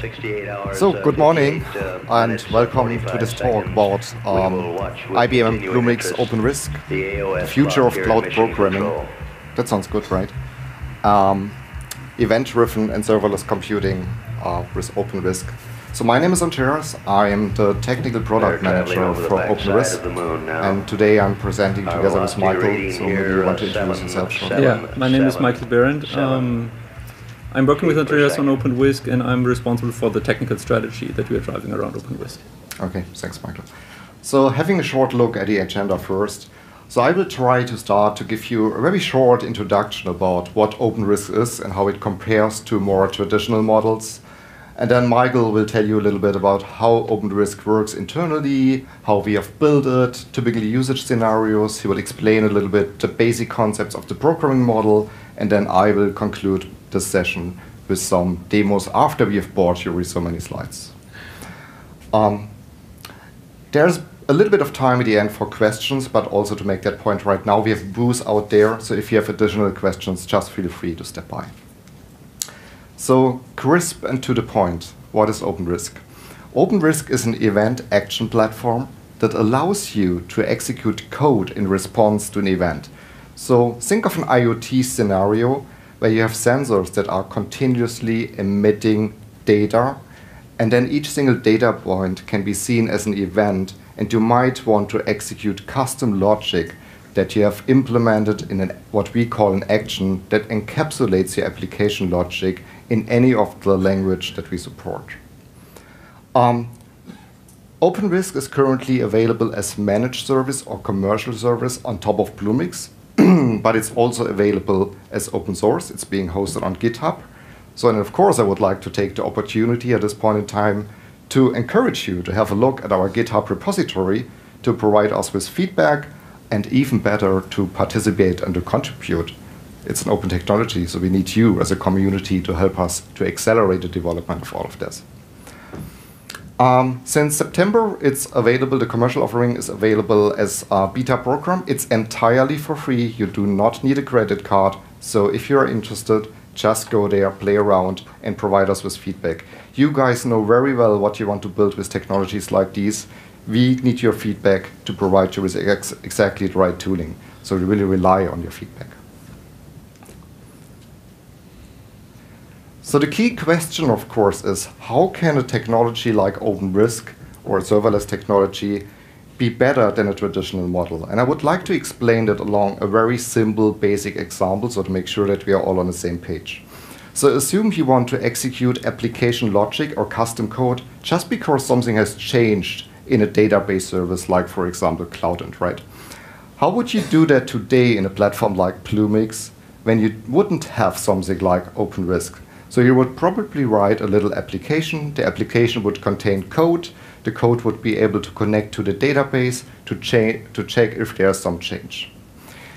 So, good morning and welcome to this talk about IBM Bluemix OpenWhisk, the future of cloud programming. That sounds good, right? Event-driven and serverless computing with OpenWhisk. So my name is Andreas. I am the technical product manager for OpenWhisk, and today I'm presenting together with Michael. So maybe you want to introduce yourself shortly. Yeah, my name is Michael Behrendt. I'm working with Andreas on OpenWhisk, and I'm responsible for the technical strategy that we are driving around OpenWhisk. Okay, thanks, Michael. So having a short look at the agenda first. So I will try to start to give you a very short introduction about what OpenWhisk is and how it compares to more traditional models. And then Michael will tell you a little bit about how OpenWhisk works internally, how we have built it, typical usage scenarios. He will explain a little bit the basic concepts of the programming model, and then I will conclude this session with some demos after we have bored you with so many slides. There's a little bit of time at the end for questions, but also to make that point right now, we have booths out there, so if you have additional questions, just feel free to step by. So, crisp and to the point, what is OpenWhisk? OpenWhisk is an event action platform that allows you to execute code in response to an event. So, think of an IoT scenario where you have sensors that are continuously emitting data, and then each single data point can be seen as an event, and you might want to execute custom logic that you have implemented in what we call an action that encapsulates your application logic in any of the language that we support. OpenWhisk is currently available as managed service or commercial service on top of Bluemix, but it's also available as open source. It's being hosted on GitHub. So, and of course, I would like to take the opportunity at this point in time to encourage you to have a look at our GitHub repository to provide us with feedback, and even better, to participate and to contribute. It's an open technology, so we need you as a community to help us to accelerate the development of all of this. Since September, it's available. The commercial offering is available as a beta program. It's entirely for free. You do not need a credit card. So if you're interested, just go there, play around, and provide us with feedback. You guys know very well what you want to build with technologies like these. We need your feedback to provide you with exactly the right tooling. So we really rely on your feedback. So the key question, of course, is how can a technology like OpenWhisk or a serverless technology be better than a traditional model? And I would like to explain that along a very simple, basic example, so to make sure that we are all on the same page. So assume you want to execute application logic or custom code just because something has changed in a database service like, for example, Cloudant, right? How would you do that today in a platform like Bluemix when you wouldn't have something like OpenWhisk? So you would probably write a little application. The application would contain code. The code would be able to connect to the database to check if there's some change.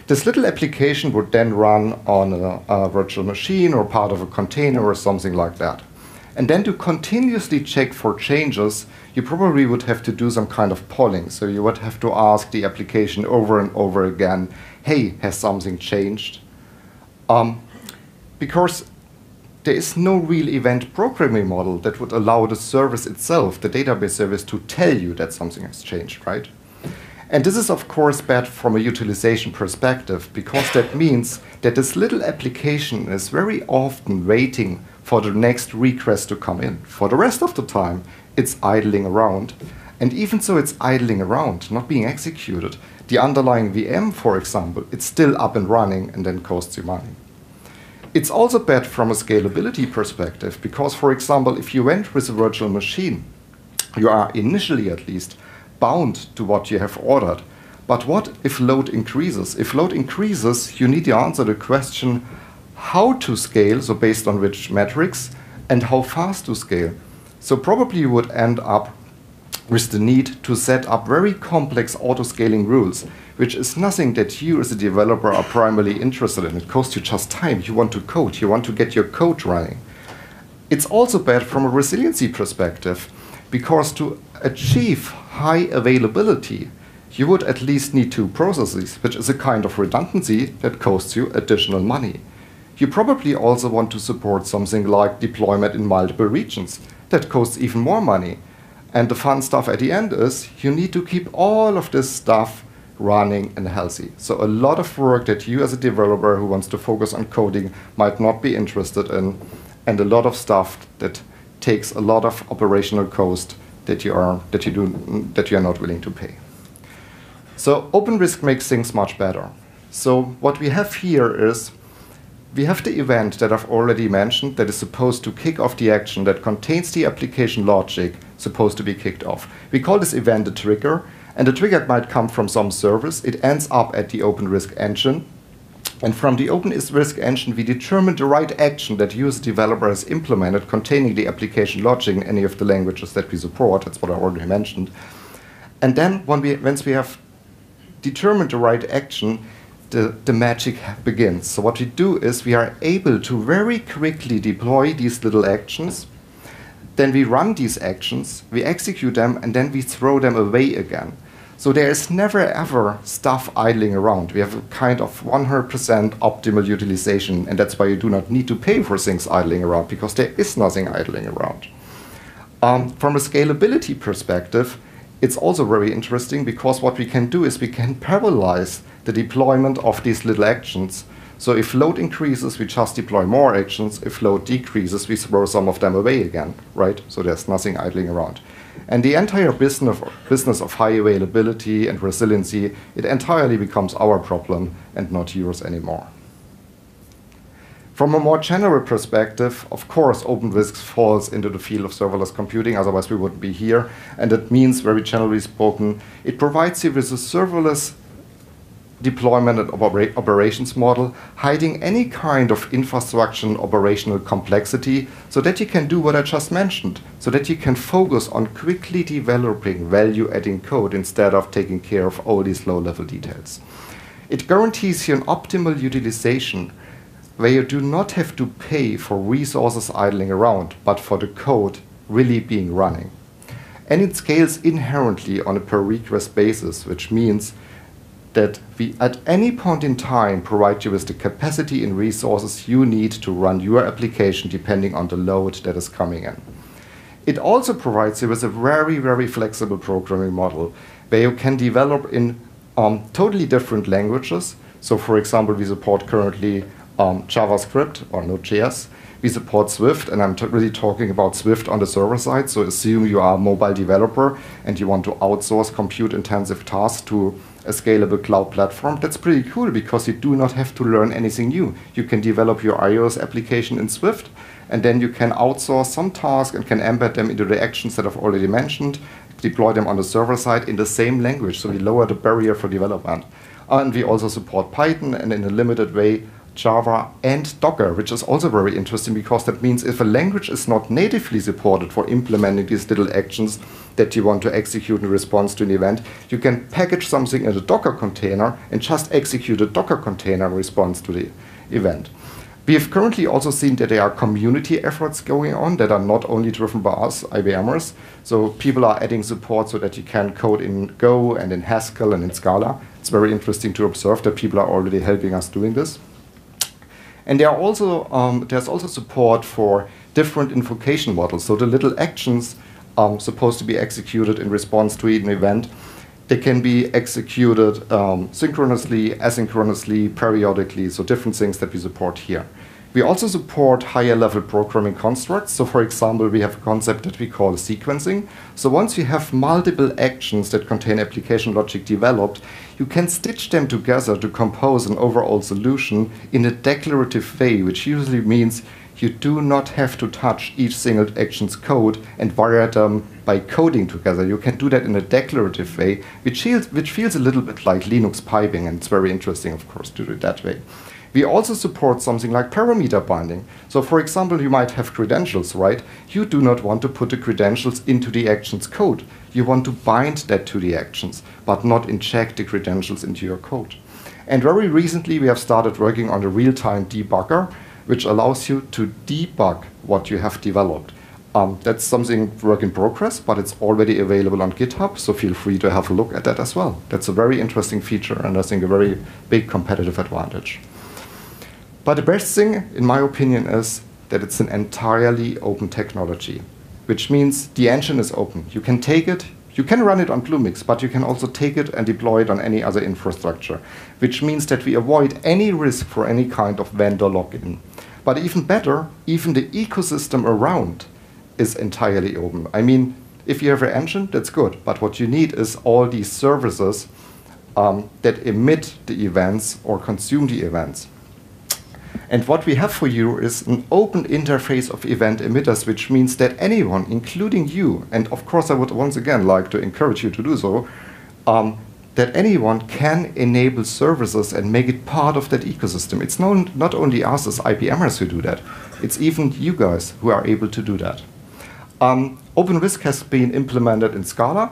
This little application would then run on a virtual machine or part of a container or something like that. And then to continuously check for changes, you probably would have to do some kind of polling. So you would have to ask the application over and over again, hey, has something changed? Because there is no real event programming model that would allow the service itself, the database service, to tell you that something has changed, right? And this is, of course, bad from a utilization perspective, because that means that this little application is very often waiting for the next request to come in. For the rest of the time, it's idling around. And even so it's idling around, not being executed, the underlying VM, for example, it's still up and running and then costs you money. It's also bad from a scalability perspective, because, for example, if you went with a virtual machine, you are initially at least bound to what you have ordered. But what if load increases? If load increases, you need to answer the question how to scale, so based on which metrics, and how fast to scale. So probably you would end up with the need to set up very complex auto-scaling rules, which is nothing that you as a developer are primarily interested in. It costs you just time. You want to code. You want to get your code running. It's also bad from a resiliency perspective, because to achieve high availability, you would at least need two processes, which is a kind of redundancy that costs you additional money. You probably also want to support something like deployment in multiple regions. that costs even more money. And the fun stuff at the end is you need to keep all of this stuff running and healthy. So a lot of work that you as a developer who wants to focus on coding might not be interested in, and a lot of stuff that takes a lot of operational cost that you are not willing to pay. So OpenWhisk makes things much better. So what we have here is we have the event that I've already mentioned that is supposed to kick off the action that contains the application logic supposed to be kicked off. We call this event a trigger, and the trigger might come from some service. It ends up at the OpenWhisk engine. And from the OpenWhisk engine, we determine the right action that you as a developer has implemented containing the application logic in any of the languages that we support. That's what I already mentioned. And then once we have determined the right action, the magic begins. So what we do is we are able to very quickly deploy these little actions. Then we run these actions, we execute them, and then we throw them away again. So there is never ever stuff idling around. We have a kind of 100% optimal utilization, and that's why you do not need to pay for things idling around, because there is nothing idling around. From a scalability perspective, it's also very interesting, because what we can do is we can parallelize the deployment of these little actions. So if load increases, we just deploy more actions. If load decreases, we throw some of them away again, right? So there's nothing idling around. And the entire business of high availability and resiliency, it entirely becomes our problem and not yours anymore. From a more general perspective, of course, OpenWhisk falls into the field of serverless computing, otherwise we wouldn't be here. And that means, very generally spoken, it provides you with a serverless deployment and operations model, hiding any kind of infrastructure and operational complexity, so that you can do what I just mentioned, so that you can focus on quickly developing value-adding code instead of taking care of all these low-level details. It guarantees you an optimal utilization where you do not have to pay for resources idling around, but for the code really being running. And it scales inherently on a per request basis, which means that we at any point in time provide you with the capacity and resources you need to run your application depending on the load that is coming in. It also provides you with a very, very flexible programming model where you can develop in totally different languages. So for example, we support currently JavaScript or Node.js. We support Swift, and I'm really talking about Swift on the server side. So assume you are a mobile developer and you want to outsource compute-intensive tasks to a scalable cloud platform. That's pretty cool, because you do not have to learn anything new. You can develop your iOS application in Swift, and then you can outsource some tasks and can embed them into the actions that I've already mentioned, deploy them on the server side in the same language. So we lower the barrier for development. And we also support Python, and in a limited way, Java and Docker, which is also very interesting, because that means if a language is not natively supported for implementing these little actions that you want to execute in response to an event, you can package something in a Docker container and just execute a Docker container in response to the event. We have currently also seen that there are community efforts going on that are not only driven by us, IBMers. So people are adding support so that you can code in Go and in Haskell and in Scala. It's very interesting to observe that people are already helping us doing this. And there are also, there's also support for different invocation models. So the little actions supposed to be executed in response to an event, they can be executed synchronously, asynchronously, periodically, so different things that we support here. We also support higher level programming constructs. So for example, we have a concept that we call sequencing. So once you have multiple actions that contain application logic developed, you can stitch them together to compose an overall solution in a declarative way, which usually means you do not have to touch each single action's code and wire them by coding together. You can do that in a declarative way, which feels a little bit like Linux piping, and it's very interesting, of course, to do it that way. We also support something like parameter binding. So for example, you might have credentials, right? You do not want to put the credentials into the action's code. You want to bind that to the actions, but not inject the credentials into your code. And very recently, we have started working on a real-time debugger, which allows you to debug what you have developed. That's something work in progress, but it's already available on GitHub, so feel free to have a look at that as well. That's a very interesting feature, and I think a very big competitive advantage. But the best thing, in my opinion, is that it's an entirely open technology. which means the engine is open. You can take it, you can run it on Bluemix, but you can also take it and deploy it on any other infrastructure, which means that we avoid any risk for any kind of vendor login. But even better, even the ecosystem around is entirely open. I mean, if you have an engine, that's good, but what you need is all these services that emit the events or consume the events. And what we have for you is an open interface of event emitters, which means that anyone, including you, and of course I would once again like to encourage you to do so, that anyone can enable services and make it part of that ecosystem. It's not only us as IBMers who do that, it's even you guys who are able to do that. OpenWhisk has been implemented in Scala,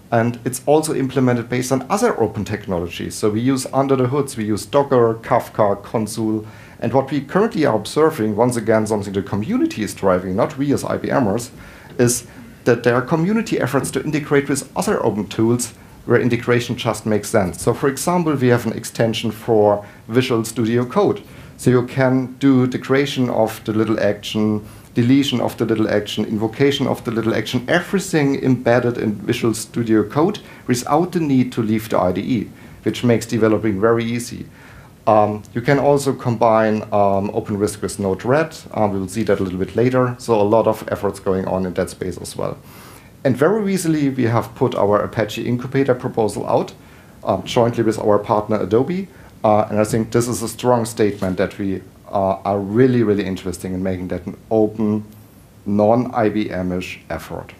and it's also implemented based on other open technologies. So we use under the hoods, we use Docker, Kafka, Consul, and what we currently are observing, once again, something the community is driving, not we as IBMers, is that there are community efforts to integrate with other open tools where integration just makes sense. So for example, we have an extension for Visual Studio Code. So you can do the creation of the little action, deletion of the little action, invocation of the little action, everything embedded in Visual Studio Code without the need to leave the IDE, which makes developing very easy. You can also combine OpenWhisk with Node-RED. We will see that a little bit later. So a lot of efforts going on in that space as well. And very recently, we have put our Apache Incubator proposal out jointly with our partner Adobe. And I think this is a strong statement that we are really, really interested in making that an open, non-IBM-ish effort.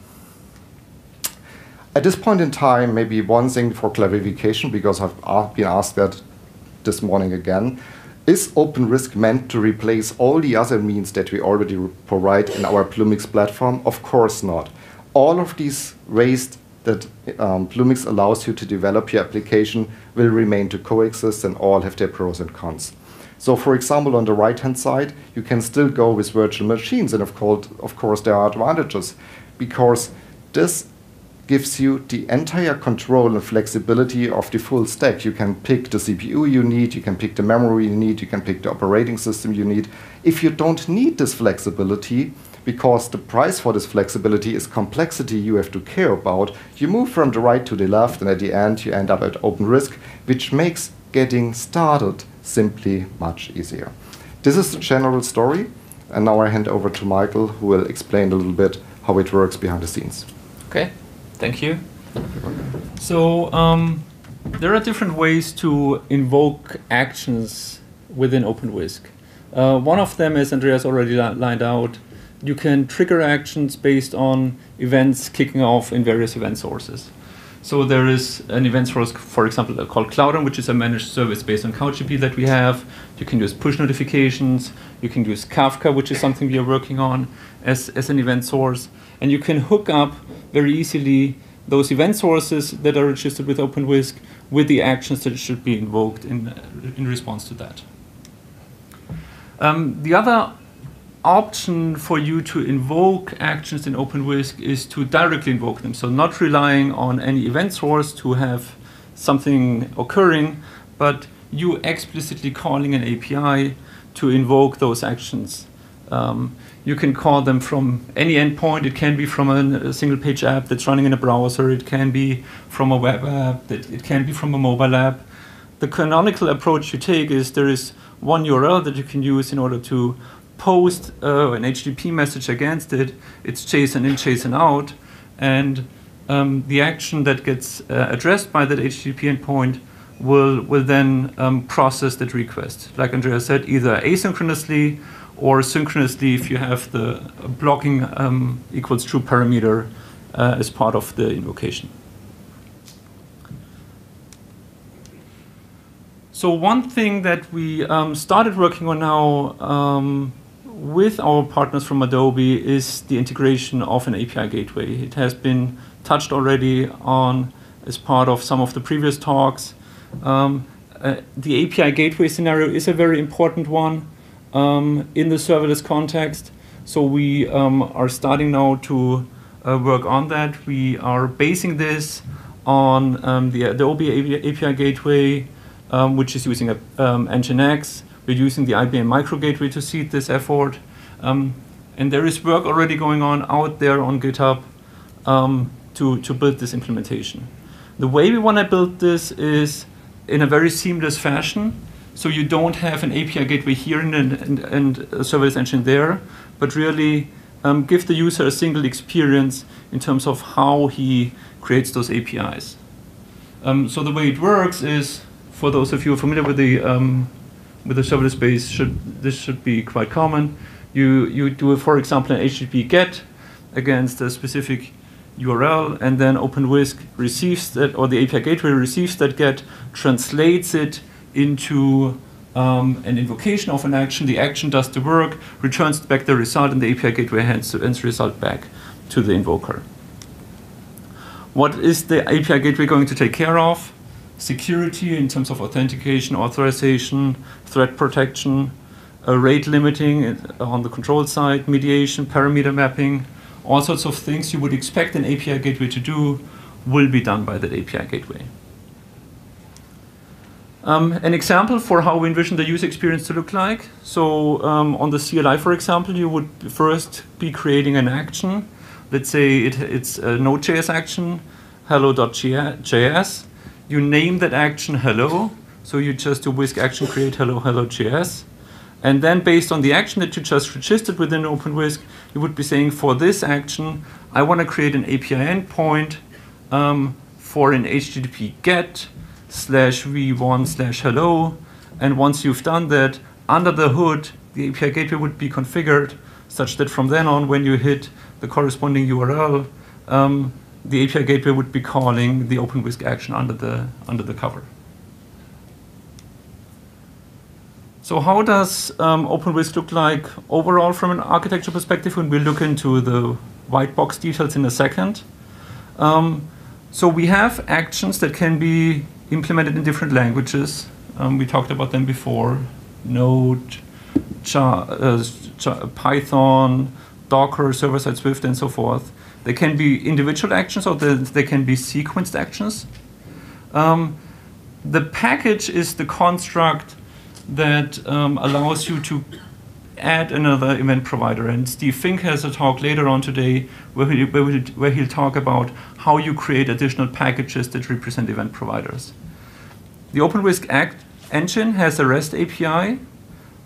At this point in time, maybe one thing for clarification, because I've been asked that this morning again. Is OpenWhisk meant to replace all the other means that we already provide in our Bluemix platform? Of course not. All of these ways that Bluemix allows you to develop your application will remain to coexist and all have their pros and cons. So for example, on the right-hand side, you can still go with virtual machines, and of course there are advantages, because this gives you the entire control and flexibility of the full stack. You can pick the CPU you need, you can pick the memory you need, you can pick the operating system you need. If you don't need this flexibility, because the price for this flexibility is complexity you have to care about, you move from the right to the left, and at the end you end up at OpenWhisk, which makes getting started simply much easier. This is the general story, and now I hand over to Michael, who will explain a little bit how it works behind the scenes. Okay. Thank you. So there are different ways to invoke actions within OpenWhisk. One of them, as Andreas already lined out, you can trigger actions based on events kicking off in various event sources. So there is an event source, for example, called Cloudrun, which is a managed service based on CouchDB that we have. You can use push notifications. You can use Kafka, which is something we are working on as an event source. And you can hook up very easily those event sources that are registered with OpenWhisk with the actions that should be invoked in response to that. The other option for you to invoke actions in OpenWhisk is to directly invoke them. So not relying on any event source to have something occurring, but you explicitly calling an API to invoke those actions. You can call them from any endpoint. It can be from a single page app that's running in a browser. It can be from a web app. It can be from a mobile app. The canonical approach you take is there is one URL that you can use in order to post an HTTP message against it. It's JSON in, JSON out. And the action that gets addressed by that HTTP endpoint will then process that request. Like Andreas said, either asynchronously or synchronously if you have the blocking equals true parameter as part of the invocation. So one thing that we started working on now with our partners from Adobe is the integration of an API gateway. It has been touched already on as part of some of the previous talks. The API gateway scenario is a very important one in the serverless context. So we are starting now to work on that. We are basing this on the Adobe API gateway, which is using Nginx. We're using the IBM Micro Gateway to seed this effort. And there is work already going on out there on GitHub to build this implementation. The way we want to build this is in a very seamless fashion. So you don't have an API gateway here and a serverless engine there, but really give the user a single experience in terms of how he creates those APIs. So the way it works is, for those of you who are familiar with the serverless space, this should be quite common. You do, for example, an HTTP GET against a specific URL, and then OpenWhisk receives that, or the API gateway receives that GET, translates it into an invocation of an action. The action does the work, returns back the result, and the API gateway hands the result back to the invoker. What is the API gateway going to take care of? Security in terms of authentication, authorization, threat protection, rate limiting on the control side, mediation, parameter mapping, all sorts of things you would expect an API gateway to do will be done by that API gateway. An example for how we envision the user experience to look like. So on the CLI, for example, you would first be creating an action. Let's say it's a Node.js action, hello.js. You name that action hello. So you just do whisk action create hello.js. And then based on the action that you just registered within OpenWhisk, you would be saying, for this action, I want to create an API endpoint for an HTTP GET /v1/hello. And once you've done that, under the hood, the API gateway would be configured such that from then on, when you hit the corresponding URL, the API gateway would be calling the OpenWhisk action under the cover. So how does OpenWhisk look like overall from an architecture perspective? When we look into the white box details in a second. So we have actions that can be implemented in different languages. We talked about them before: Node, Python, Docker, server-side Swift, and so forth. They can be individual actions, or they can be sequenced actions. The package is the construct that allows you to add another event provider. And Steve Fink has a talk later on today where he'll talk about how you create additional packages that represent event providers. The OpenWhisk engine has a REST API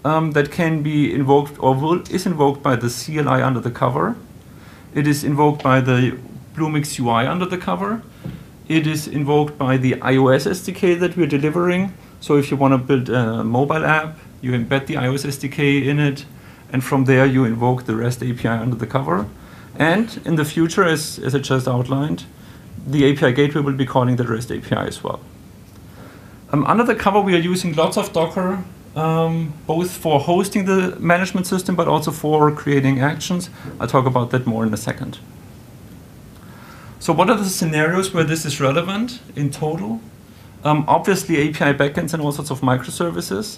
that can be invoked or is invoked by the CLI under the cover. It is invoked by the Bluemix UI under the cover. It is invoked by the iOS SDK that we're delivering. So if you want to build a mobile app, you embed the iOS SDK in it, and from there you invoke the REST API under the cover. And in the future, as I just outlined, the API gateway will be calling the REST API as well. Under the cover, we are using lots of Docker, both for hosting the management system, but also for creating actions. I'll talk about that more in a second. So what are the scenarios where this is relevant in total? Obviously, API backends and all sorts of microservices.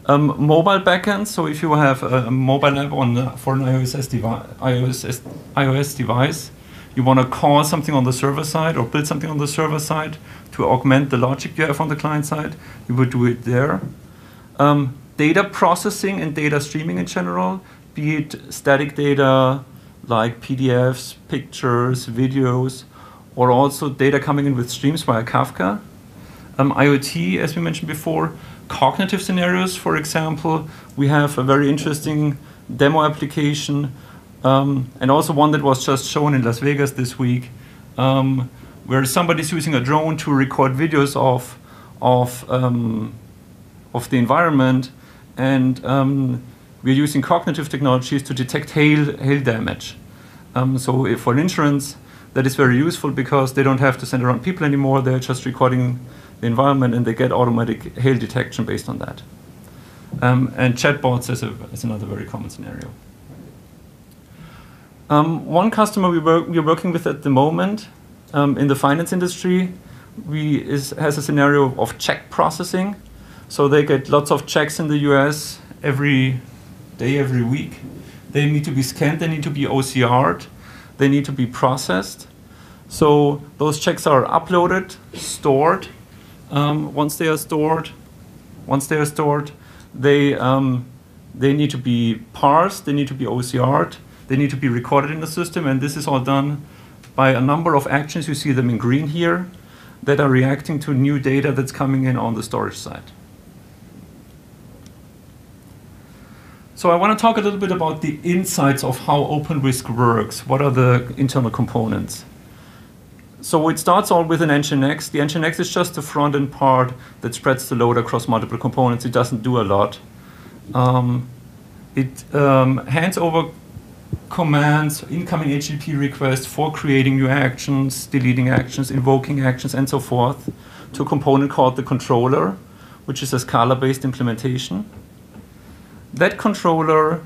Mobile backends, so if you have a mobile app for an iOS device, you want to call something on the server side or build something on the server side to augment the logic you have on the client side, you would do it there. Data processing and data streaming in general, be it static data like PDFs, pictures, videos, or also data coming in with streams via Kafka. IoT, as we mentioned before, cognitive scenarios, for example. We have a very interesting demo application, and also one that was just shown in Las Vegas this week, where somebody's using a drone to record videos of the environment, and we're using cognitive technologies to detect hail damage. So if for insurance, that is very useful because they don't have to send around people anymore. They're just recording the environment, and they get automatic hail detection based on that. And chatbots is another very common scenario. One customer we're working with at the moment in the finance industry has a scenario of check processing. So they get lots of checks in the US every day, every week. They need to be scanned, they need to be OCR'd, they need to be processed. So those checks are uploaded, stored. Once they are stored, they They need to be parsed, they need to be OCR'd, they need to be recorded in the system, and this is all done by a number of actions. You see them in green here that are reacting to new data that's coming in on the storage side. So I want to talk a little bit about the insights of how OpenWhisk works. What are the internal components? So it starts all with an Nginx. The Nginx is just the front-end part that spreads the load across multiple components. It doesn't do a lot. It hands over commands, incoming HTTP requests for creating new actions, deleting actions, invoking actions, and so forth, to a component called the controller, which is a Scala-based implementation. That controller,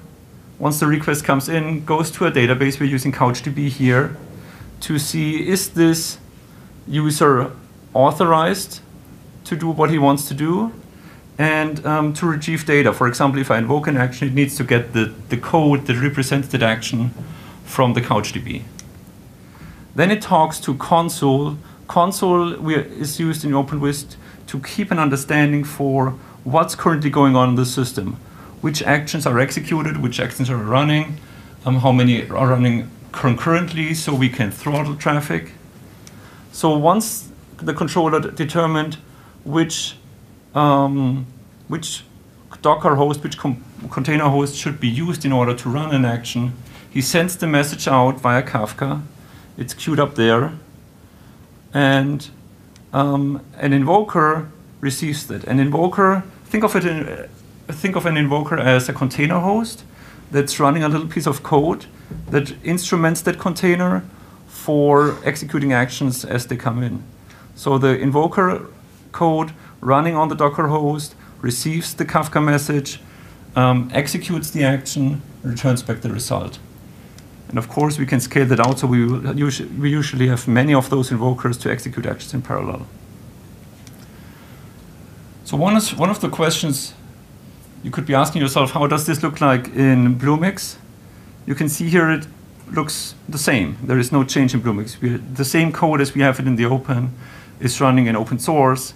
once the request comes in, goes to a database. We're using CouchDB here to see, is this user authorized to do what he wants to do, and to retrieve data. For example, if I invoke an action, it needs to get the code that represents that action from the CouchDB. Then it talks to console. Console is used in OpenWhisk to keep an understanding for what's currently going on in the system. Which actions are executed, which actions are running, how many are running concurrently, so we can throttle traffic. So once the controller determined which Docker host, which container host should be used in order to run an action, he sends the message out via Kafka. It's queued up there. And an invoker receives that. An invoker, think of an invoker as a container host that's running a little piece of code that instruments that container for executing actions as they come in. So the invoker code running on the Docker host receives the Kafka message, executes the action, and returns back the result. And of course, we can scale that out, so we usually have many of those invokers to execute actions in parallel. So one of the questions you could be asking yourself, how does this look like in Bluemix? You can see here it looks the same. There is no change in Bluemix. The same code as we have it in the open is running in open source.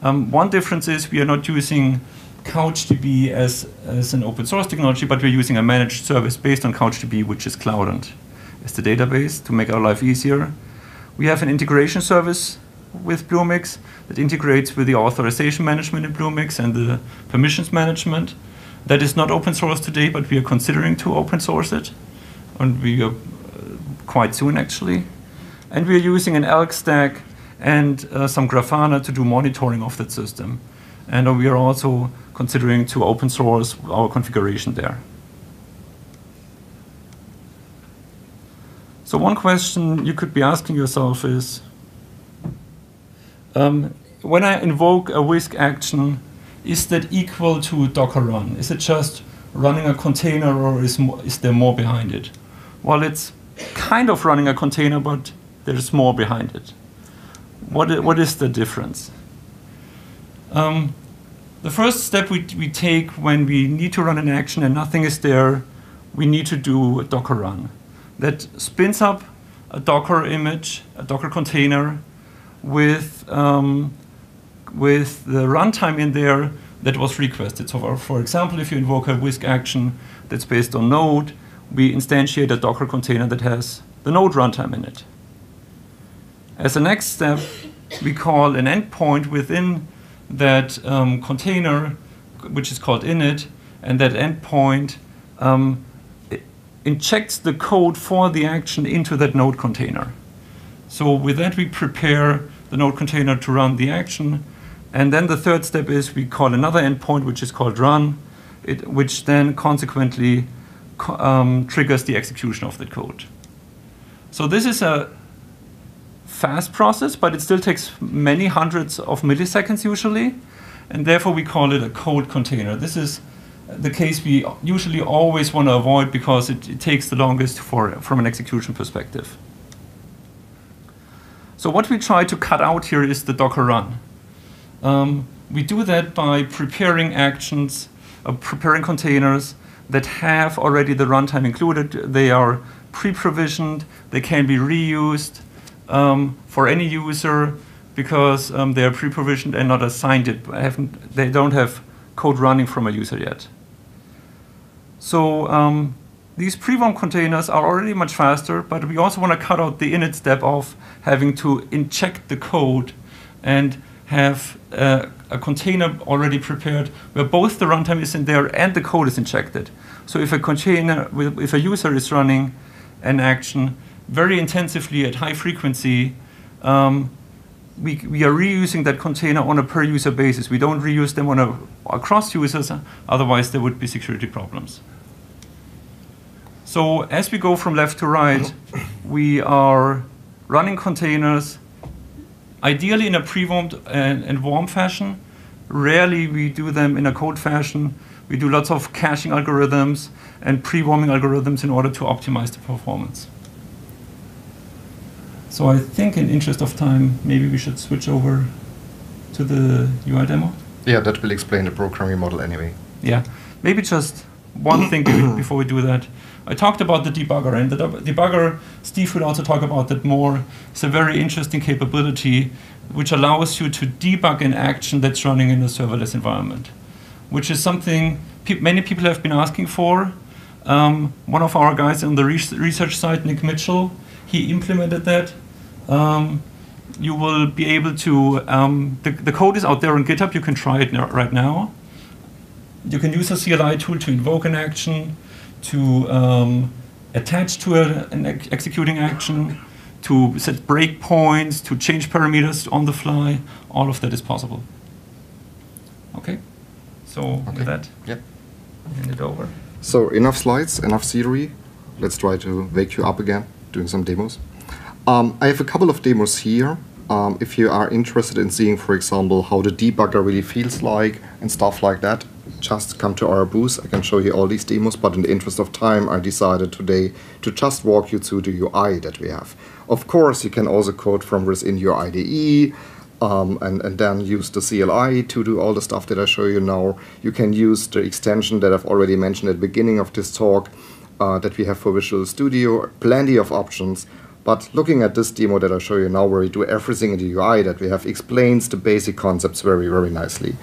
One difference is we are not using CouchDB as an open source technology, but we're using a managed service based on CouchDB, which is clouded as the database to make our life easier. We have an integration service with Bluemix that integrates with the authorization management in Bluemix and the permissions management. That is not open source today, but we are considering to open source it, and we are quite soon actually. And we are using an Elk stack and some Grafana to do monitoring of that system. And we are also considering to open source our configuration there. So one question you could be asking yourself is, when I invoke a Whisk action, is that equal to Docker run? Is it just running a container, or is there more behind it? Well, it's kind of running a container, but there's more behind it. What is the difference? The first step we take when we need to run an action and nothing is there, we need to do a Docker run. That spins up a Docker image, a Docker container, with the runtime in there that was requested. So for example, if you invoke a Whisk action that's based on Node, we instantiate a Docker container that has the Node runtime in it. As a next step, we call an endpoint within that container, which is called init, and that endpoint injects the code for the action into that Node container. So with that, we prepare the Node container to run the action. And then the third step is we call another endpoint, which is called run, which then consequently triggers the execution of the code. So this is a fast process, but it still takes many hundreds of milliseconds usually. And therefore, we call it a code container. This is the case we usually always want to avoid because it takes the longest from an execution perspective. So what we try to cut out here is the Docker run. We do that by preparing actions, preparing containers that have already the runtime included. They are pre-provisioned. They can be reused for any user because they are pre-provisioned and not assigned it. They don't have code running from a user yet. So these pre-warm containers are already much faster, but we also want to cut out the init step of having to inject the code and have a container already prepared where both the runtime is in there and the code is injected. So if if a user is running an action very intensively at high frequency, we are reusing that container on a per user basis. We don't reuse them across users, otherwise there would be security problems. So as we go from left to right, we are running containers, ideally in a pre-warmed and warm fashion. Rarely we do them in a cold fashion. We do lots of caching algorithms and pre-warming algorithms in order to optimize the performance. So I think in interest of time, maybe we should switch over to the UI demo. Yeah, that will explain the programming model anyway. Yeah, maybe just one thing before we do that. I talked about the debugger, and the debugger, Steve will also talk about that more. It's a very interesting capability which allows you to debug an action that's running in a serverless environment, which is something many people have been asking for. One of our guys on the research side, Nick Mitchell, he implemented that. You will be able to, the code is out there on GitHub, you can try it right now. You can use a CLI tool to invoke an action, to attach to an executing action, to set breakpoints, to change parameters on the fly. All of that is possible. Okay, so with that, yep. Hand it over. So enough slides, enough theory. Let's try to wake you up again, doing some demos. I have a couple of demos here. If you are interested in seeing, for example, how the debugger really feels like and stuff like that, just come to our booth. I can show you all these demos, but in the interest of time, I decided today to just walk you through the UI that we have. Of course, you can also code from within your IDE, and then use the CLI to do all the stuff that I show you now. You can use the extension that I've already mentioned at the beginning of this talk that we have for Visual Studio. Plenty of options. But looking at this demo that I show you now, where we do everything in the UI that we have, explains the basic concepts very, very nicely.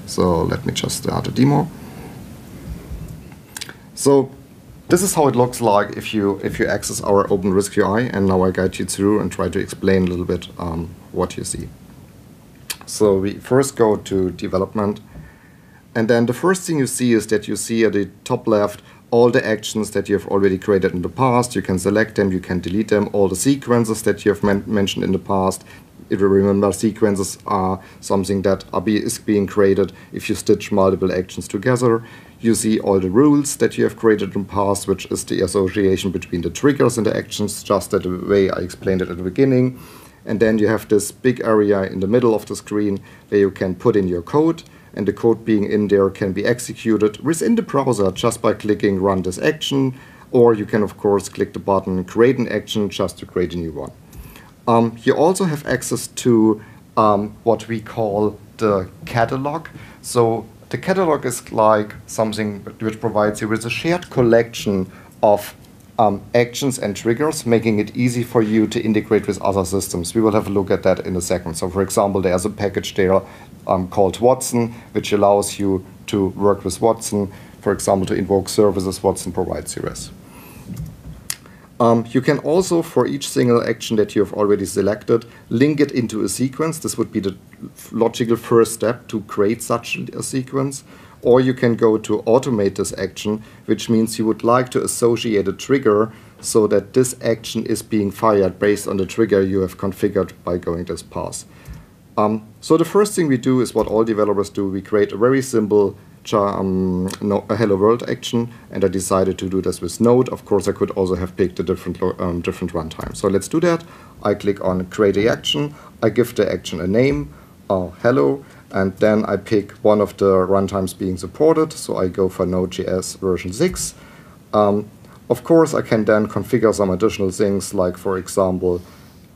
So let me just start the demo. So this is how it looks like if you access our OpenWhisk UI, and now I guide you through and try to explain a little bit what you see. So we first go to development, and then the first thing you see is that you see at the top left all the actions that you have already created in the past. You can select them, you can delete them, all the sequences that you have mentioned in the past. If you remember, sequences are something that is being created if you stitch multiple actions together. You see all the rules that you have created in the past, which is the association between the triggers and the actions, just the way I explained it at the beginning. And then you have this big area in the middle of the screen where you can put in your code, and the code being in there can be executed within the browser just by clicking Run this action, or you can of course click the button Create an action just to create a new one. You also have access to what we call the catalog. So the catalog is like something which provides you with a shared collection of actions and triggers, making it easy for you to integrate with other systems. We will have a look at that in a second. So for example, there's a package there called Watson, which allows you to work with Watson. For example, to invoke services, Watson provides you with. You can also, for each single action that you have already selected, link it into a sequence. This would be the logical first step to create such a sequence. Or you can go to automate this action, which means you would like to associate a trigger so that this action is being fired based on the trigger you have configured by going this path. So the first thing we do is what all developers do. We create a very simple a hello world action, and I decided to do this with Node. Of course, I could also have picked a different runtime. So let's do that. I click on create a action. I give the action a name, hello, and then I pick one of the runtimes being supported. So I go for Node.js version 6. Of course, I can then configure some additional things, like for example,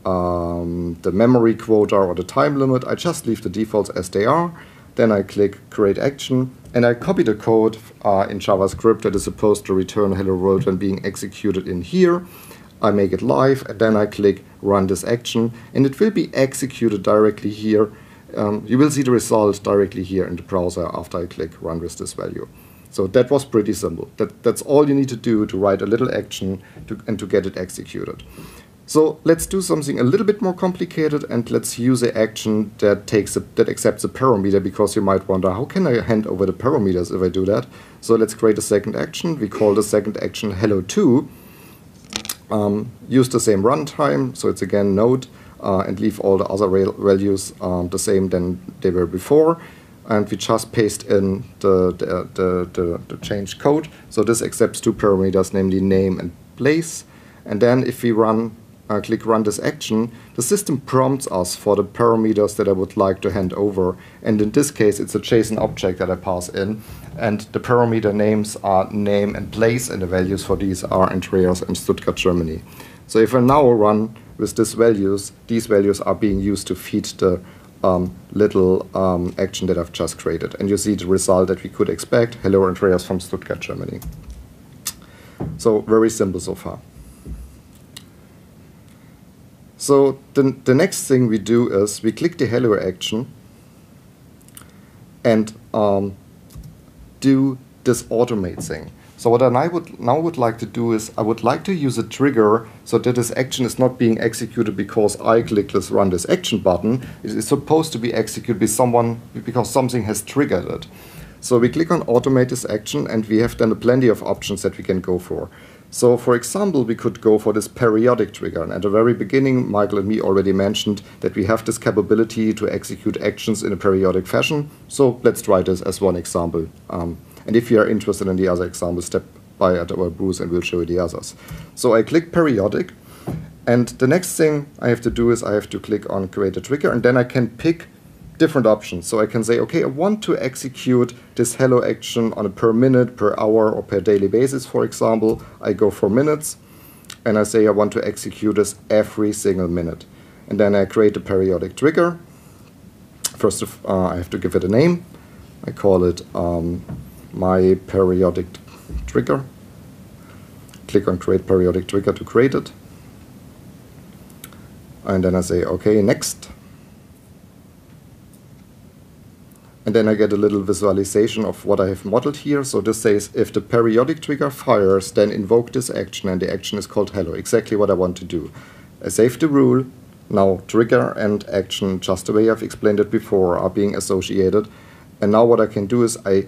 the memory quota or the time limit. I just leave the defaults as they are. Then I click create action, and I copy the code in JavaScript that is supposed to return hello world when being executed in here. I make it live, and then I click run this action, and it will be executed directly here. You will see the result directly here in the browser after I click run with this value. So that was pretty simple. That's all you need to do to write a little action and to get it executed. So let's do something a little bit more complicated, and let's use an action that accepts a parameter, because you might wonder, how can I hand over the parameters if I do that? So let's create a second action. We call the second action hello2. Use the same runtime, so it's again node, and leave all the other values the same than they were before. And we just paste in the changed code. So this accepts two parameters, namely name and place. And then if we click run this action, the system prompts us for the parameters that I would like to hand over. And in this case, it's a JSON object that I pass in. And the parameter names are name and place, and the values for these are Andreas and Stuttgart, Germany. So if I now run with these values are being used to feed the little action that I've just created. And you see the result that we could expect. Hello, Andreas from Stuttgart, Germany. So very simple so far. So the next thing we do is we click the hello action and do this automate thing. So what I now would like to do is I would like to use a trigger so that this action is not being executed because I click this run this action button. It is supposed to be executed because something has triggered it. So we click on automate this action, and we have then plenty of options that we can go for. So for example, we could go for this periodic trigger. And at the very beginning, Michael and me already mentioned that we have this capability to execute actions in a periodic fashion. So let's try this as one example. And if you are interested in the other example, step by at our booth and we'll show you the others. So I click periodic, and the next thing I have to do is I have to click on create a trigger, and then I can pick different options. So I can say, okay, I want to execute this hello action on a per minute, per hour, or per daily basis, for example. I go for minutes, and I say I want to execute this every single minute. And then I create a periodic trigger. First, I have to give it a name. I call it my periodic trigger. Click on create periodic trigger to create it. And then I say, okay, next. And then I get a little visualization of what I have modeled here. So this says, if the periodic trigger fires, then invoke this action, and the action is called hello, exactly what I want to do. I save the rule. Now trigger and action, just the way I've explained it before, are being associated. And now what I can do is I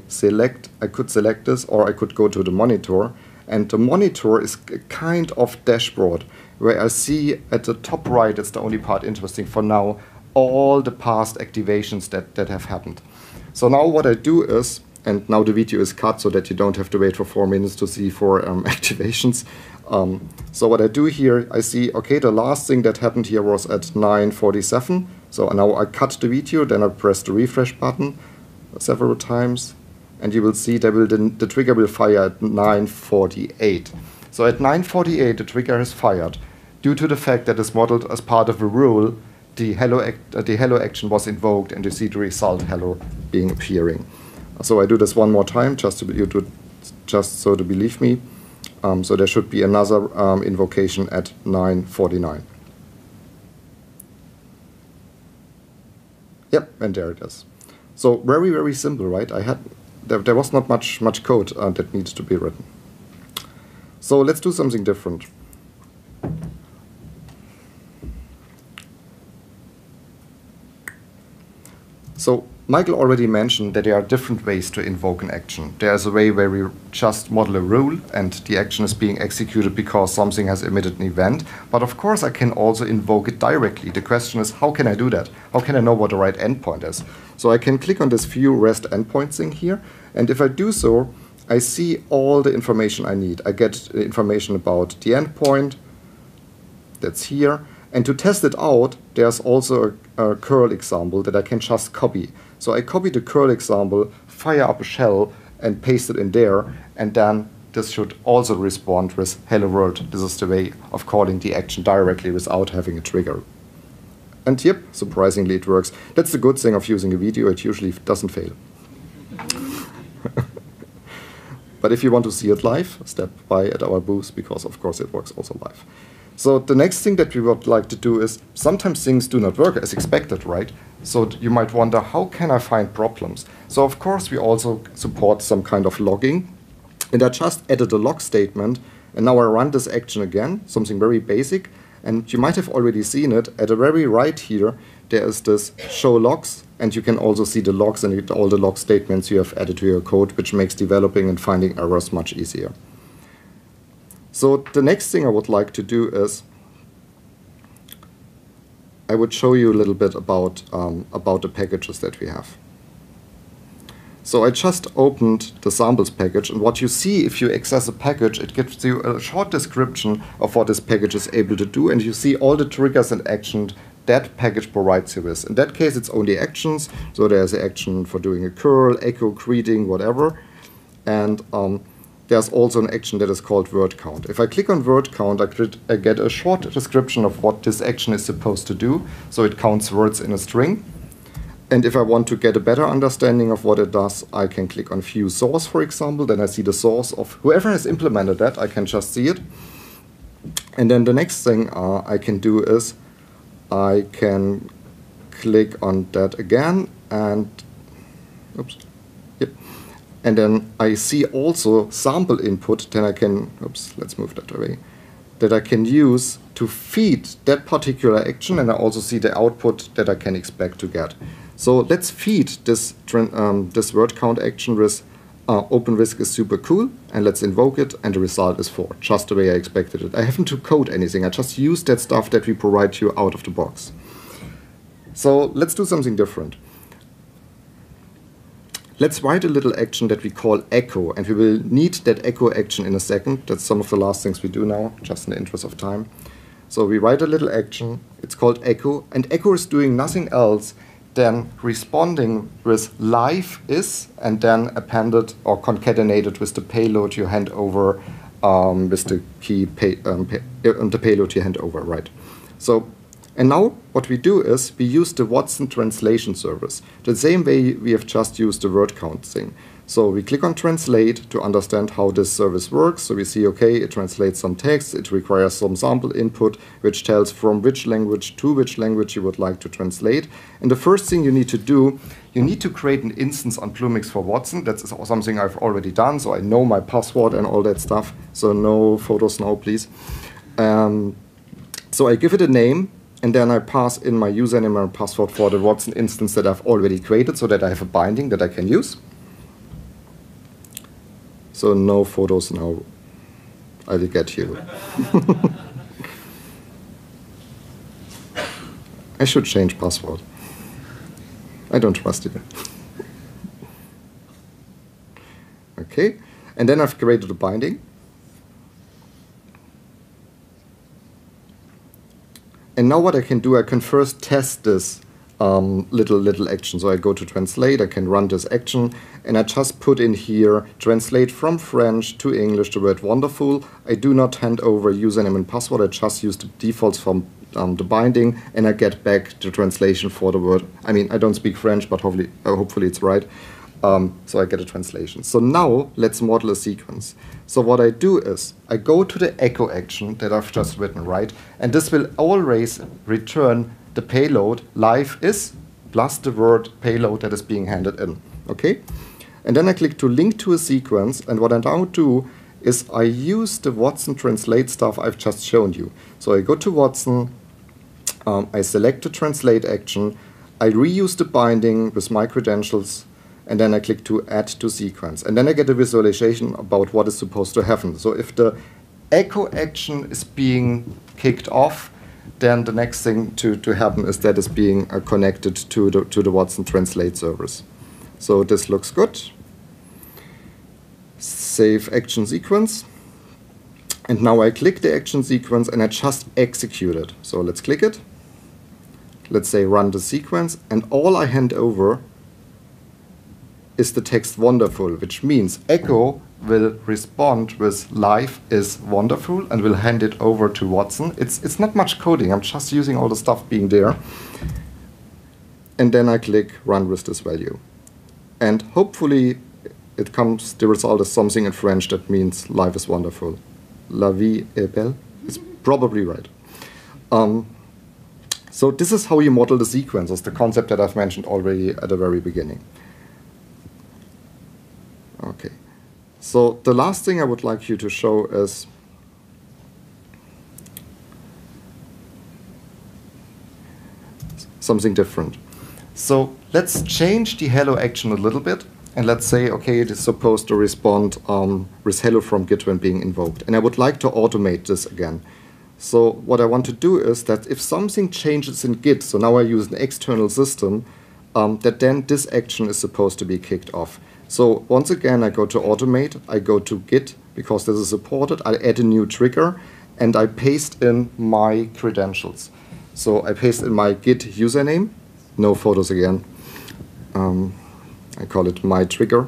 could select this, or I could go to the monitor. And the monitor is a kind of dashboard where I see at the top right, it's the only part interesting for now, all the past activations that have happened. So now what I do is, and now the video is cut so that you don't have to wait for 4 minutes to see 4 activations. So what I do here, I see, okay, the last thing that happened here was at 9:47. So now I cut the video, then I press the refresh button several times, and you will see that the trigger will fire at 9:48. So at 9:48, the trigger is fired. Due to the fact that it's modeled as part of a rule, the hello action was invoked, and you see the result hello being appearing. So I do this one more time just so to believe me. So there should be another invocation at 9:49. Yep, and there it is. So very, very simple, right? There was not much code that needs to be written. So let's do something different. So Michael already mentioned that there are different ways to invoke an action. There's a way where we just model a rule and the action is being executed because something has emitted an event. But of course I can also invoke it directly. The question is, how can I do that? How can I know what the right endpoint is? So I can click on this view REST endpoint thing here. And if I do so, I see all the information I need. I get information about the endpoint that's here. And to test it out, there's also a curl example that I can just copy. So I copy the curl example, fire up a shell, and paste it in there. And then this should also respond with hello world. This is the way of calling the action directly without having a trigger. And yep, surprisingly it works. That's the good thing of using a video. It usually doesn't fail. But if you want to see it live, step by at our booth, because of course it works also live. So the next thing that we would like to do is, sometimes things do not work as expected, right? So you might wonder, how can I find problems? So of course we also support some kind of logging. And I just added a log statement, and now I run this action again, something very basic. And you might have already seen it. At the very right here, there is this show logs, and you can also see the logs and all the log statements you have added to your code, which makes developing and finding errors much easier. So the next thing I would like to do is, I would show you a little bit about the packages that we have. So I just opened the samples package, and what you see if you access a package, it gives you a short description of what this package is able to do, and you see all the triggers and actions that package provides you with. In that case, it's only actions, so there's an action for doing a curl, echo, greeting, whatever, and there's also an action that is called word count. If I click on word count, I get a short description of what this action is supposed to do, so it counts words in a string. And if I want to get a better understanding of what it does, I can click on view source, for example. Then I see the source of whoever has implemented that. I can just see it. And then the next thing I can do is I can click on that again, and oops, yep. And then I see also sample input. Then I can, oops, let's move that away, that I can use to feed that particular action, and I also see the output that I can expect to get. So let's feed this word count action with OpenWhisk is super cool, and let's invoke it, and the result is 4, just the way I expected it. I haven't to code anything, I just used that stuff that we provide you out of the box. So let's do something different. Let's write a little action that we call echo, and we will need that echo action in a second. That's some of the last things we do now, just in the interest of time. So we write a little action, it's called echo, and echo is doing nothing else than responding with live is, and then appended or concatenated with the payload you hand over, with the key the payload you hand over, right? So, and now what we do is we use the Watson translation service, the same way we have just used the word count thing. So we click on translate to understand how this service works. So we see, okay, it translates some text, it requires some sample input, which tells from which language to which language you would like to translate. And the first thing you need to do, you need to create an instance on Bluemix for Watson. That's something I've already done, so I know my password and all that stuff. So no photos now, please. So I give it a name, and then I pass in my username and password for the Watson instance that I've already created, so that I have a binding that I can use. So no photos now, I will get you. I should change password. I don't trust you. Okay, and then I've created a binding. And now what I can do, I can first test this little action. So I go to translate, I can run this action, and I just put in here, translate from French to English the word wonderful. I do not hand over username and password, I just use the defaults from the binding, and I get back the translation for the word. I mean, I don't speak French, but hopefully it's right. So I get a translation. So now let's model a sequence. So what I do is I go to the echo action that I've just written, right? And this will always return the payload live is plus the word payload that is being handed in. Okay? And then I click to link to a sequence, and what I now do is I use the Watson translate stuff I've just shown you. So I go to Watson, I select the translate action, I reuse the binding with my credentials, and then I click to add to sequence. And then I get a visualization about what is supposed to happen. So if the echo action is being kicked off, then the next thing to happen is that it's being connected to the Watson translate service. So this looks good. Save action sequence. And now I click the action sequence and I just execute it. So let's click it. Let's say run the sequence, and all I hand over is the text wonderful, which means echo will respond with live is wonderful and will hand it over to Watson. It's not much coding, I'm just using all the stuff being there. And then I click run with this value. And hopefully it comes, the result is something in French that means life is wonderful. La vie est belle. Probably right. So this is how you model the sequences, the concept that I've mentioned already at the very beginning. Okay. So the last thing I would like you to show is something different. So let's change the hello action a little bit, and let's say, okay, it is supposed to respond with hello from Git when being invoked. And I would like to automate this again. So what I want to do is that if something changes in Git, so now I use an external system, that then this action is supposed to be kicked off. So once again, I go to automate, I go to Git, because this is supported, I add a new trigger, and I paste in my credentials. So I paste in my Git username, no photos again. I call it my trigger.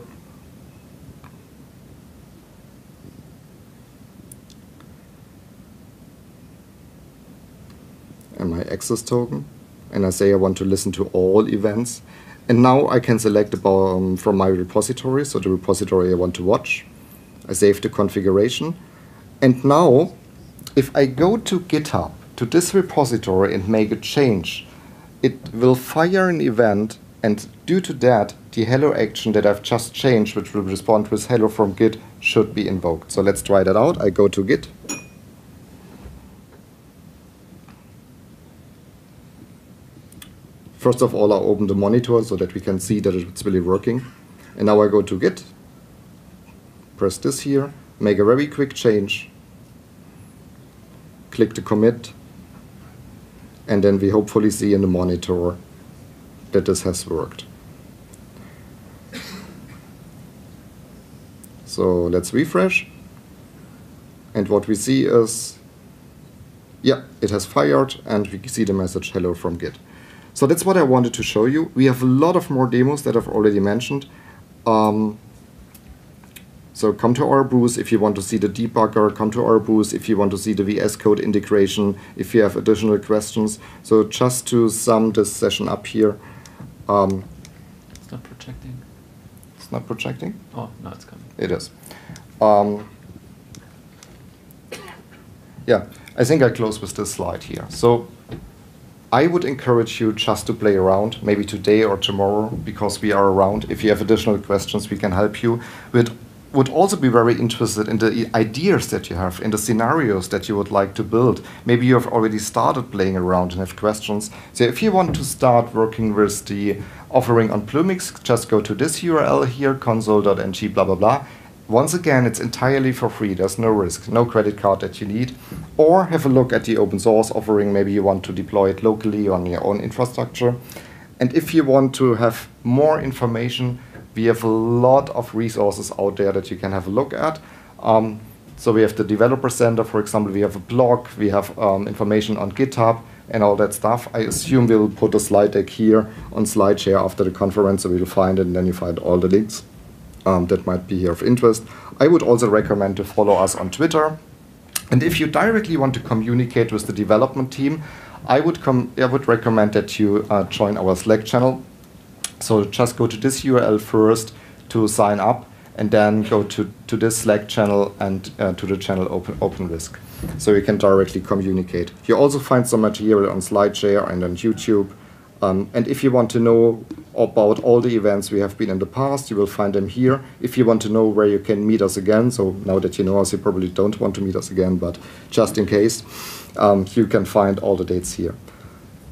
And my access token. And I say I want to listen to all events. And now I can select about, from my repository, so the repository I want to watch. I save the configuration. And now, if I go to GitHub, to this repository and make a change, it will fire an event, and due to that, the hello action that I've just changed, which will respond with hello from Git, should be invoked. So let's try that out. I go to Git. First of all, I open the monitor so that we can see that it's really working. And now I go to Git, press this here, make a very quick change, click the commit, and then we hopefully see in the monitor that this has worked. So let's refresh. And what we see is, yeah, it has fired, and we see the message hello from Git. So that's what I wanted to show you. We have a lot of more demos that I've already mentioned. So come to our booth if you want to see the debugger, come to our booth if you want to see the VS Code integration, if you have additional questions. So just to sum this session up here. It's not projecting. It's not projecting? Oh, no, it's coming. It is. Yeah, I think I close with this slide here. So I would encourage you just to play around, maybe today or tomorrow, because we are around. If you have additional questions, we can help you. We'd would also be very interested in the ideas that you have, in the scenarios that you would like to build. Maybe you have already started playing around and have questions. So if you want to start working with the offering on Bluemix, just go to this URL here, console.ng, blah, blah, blah. Once again, it's entirely for free. There's no risk, no credit card that you need. Or have a look at the open source offering. Maybe you want to deploy it locally on your own infrastructure. And if you want to have more information, we have a lot of resources out there that you can have a look at. So we have the Developer Center, for example. We have a blog. We have information on GitHub and all that stuff. I assume we'll put a slide deck here on SlideShare after the conference, so we'll find it, and then you find all the links that might be here of interest. I would also recommend to follow us on Twitter. And if you directly want to communicate with the development team, I would recommend that you join our Slack channel. So just go to this URL first to sign up, and then go to this Slack channel and to the channel OpenWhisk, so you can directly communicate. You also find some material on SlideShare and on YouTube. And if you want to know about all the events we have been in the past, you will find them here. If you want to know where you can meet us again, so now that you know us, you probably don't want to meet us again, but just in case, you can find all the dates here.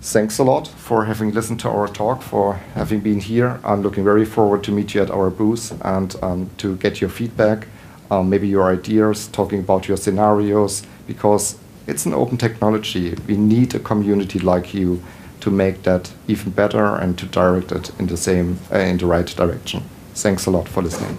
Thanks a lot for having listened to our talk, for having been here. I'm looking very forward to meet you at our booth and to get your feedback, maybe your ideas, talking about your scenarios, because it's an open technology. We need a community like you to make that even better and to direct it in the right direction. Thanks a lot for listening.